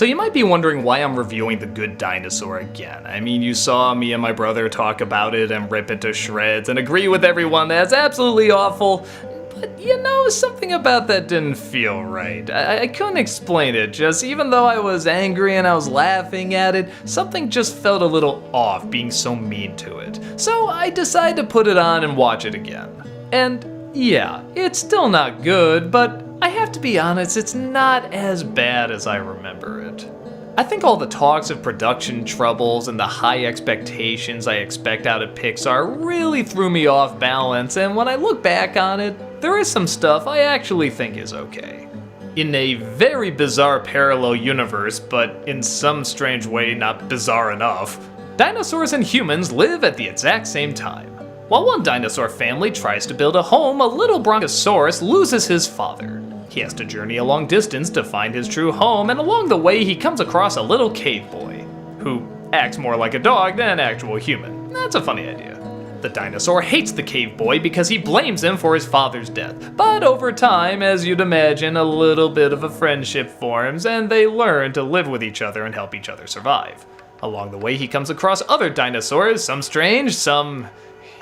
So you might be wondering why I'm reviewing The Good Dinosaur again. I mean, you saw me and my brother talk about it and rip it to shreds and agree with everyone that's absolutely awful. But you know, something about that didn't feel right. I couldn't explain it, just even though I was angry and I was laughing at it, something just felt a little off being so mean to it. So I decided to put it on and watch it again. And yeah, it's still not good, but I have to be honest, it's not as bad as I remember it. I think all the talks of production troubles and the high expectations I expect out of Pixar really threw me off balance, and when I look back on it, there is some stuff I actually think is okay. In a very bizarre parallel universe, but in some strange way not bizarre enough, dinosaurs and humans live at the exact same time. While one dinosaur family tries to build a home, a little brontosaurus loses his father. He has to journey a long distance to find his true home, and along the way he comes across a little cave boy, who acts more like a dog than an actual human. That's a funny idea. The dinosaur hates the cave boy because he blames him for his father's death, but over time, as you'd imagine, a little bit of a friendship forms, and they learn to live with each other and help each other survive. Along the way he comes across other dinosaurs, some strange, some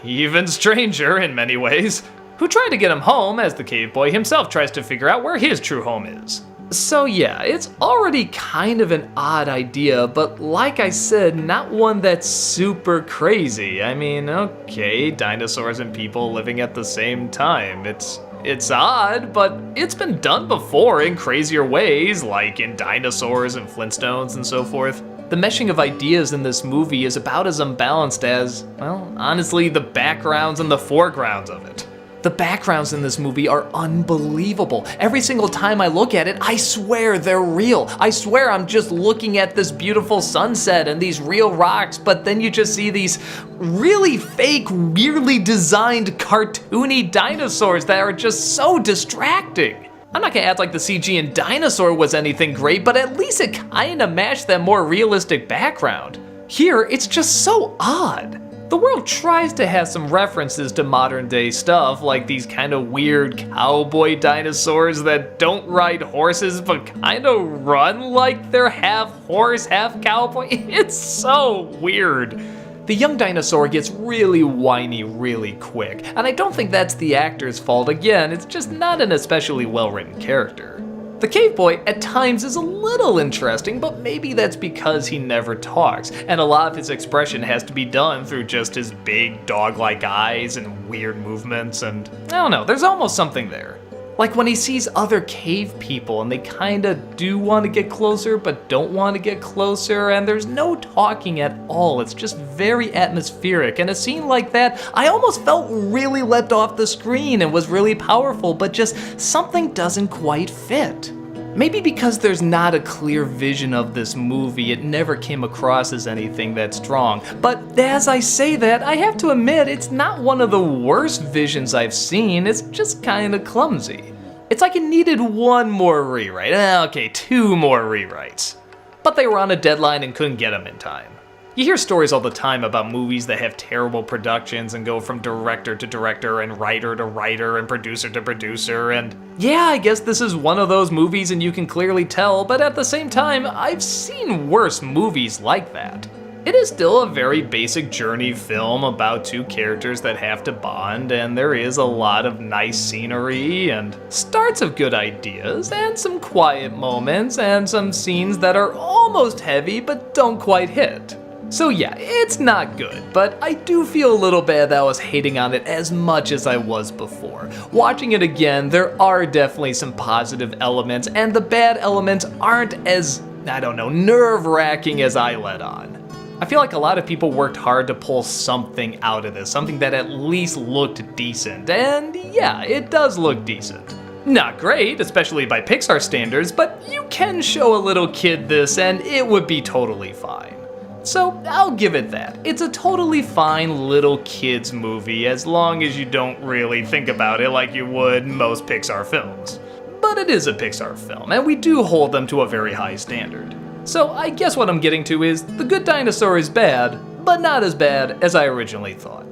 even stranger in many ways, who try to get him home as the cave boy himself tries to figure out where his true home is. So yeah, it's already kind of an odd idea, but like I said, not one that's super crazy. I mean, okay, dinosaurs and people living at the same time. It's odd, but it's been done before in crazier ways, like in Dinosaurs and Flintstones and so forth. The meshing of ideas in this movie is about as unbalanced as, well, honestly, the backgrounds and the foregrounds of it. The backgrounds in this movie are unbelievable. Every single time I look at it, I swear they're real. I swear I'm just looking at this beautiful sunset and these real rocks, but then you just see these really fake, weirdly designed, cartoony dinosaurs that are just so distracting. I'm not gonna act like the CG in Dinosaur was anything great, but at least it kinda matched that more realistic background. Here, it's just so odd. The world tries to have some references to modern day stuff, like these kind of weird cowboy dinosaurs that don't ride horses but kind of run like they're half horse, half cowboy. It's so weird. The young dinosaur gets really whiny really quick, and I don't think that's the actor's fault. Again, it's just not an especially well-written character. The cave boy at times is a little interesting, but maybe that's because he never talks, and a lot of his expression has to be done through just his big dog-like eyes and weird movements, and I don't know, there's almost something there. Like when he sees other cave people and they kinda do want to get closer but don't want to get closer, and there's no talking at all, it's just very atmospheric, and a scene like that I almost felt really leapt off the screen and was really powerful, but just something doesn't quite fit. Maybe because there's not a clear vision of this movie, it never came across as anything that strong. But as I say that, I have to admit it's not one of the worst visions I've seen, it's just kinda clumsy. It's like it needed one more rewrite, okay, 2 more rewrites. But they were on a deadline and couldn't get them in time. You hear stories all the time about movies that have terrible productions and go from director to director and writer to writer and producer to producer, and yeah, I guess this is one of those movies and you can clearly tell, but at the same time, I've seen worse movies like that. It is still a very basic journey film about 2 characters that have to bond, and there is a lot of nice scenery and starts of good ideas and some quiet moments and some scenes that are almost heavy but don't quite hit. So yeah, it's not good, but I do feel a little bad that I was hating on it as much as I was before. Watching it again, there are definitely some positive elements, and the bad elements aren't as, nerve-wracking as I let on. I feel like a lot of people worked hard to pull something out of this, something that at least looked decent, and yeah, it does look decent. Not great, especially by Pixar standards, but you can show a little kid this and it would be totally fine. So I'll give it that. It's a totally fine little kids movie as long as you don't really think about it like you would most Pixar films. But it is a Pixar film, and we do hold them to a very high standard. So I guess what I'm getting to is The Good Dinosaur is bad, but not as bad as I originally thought.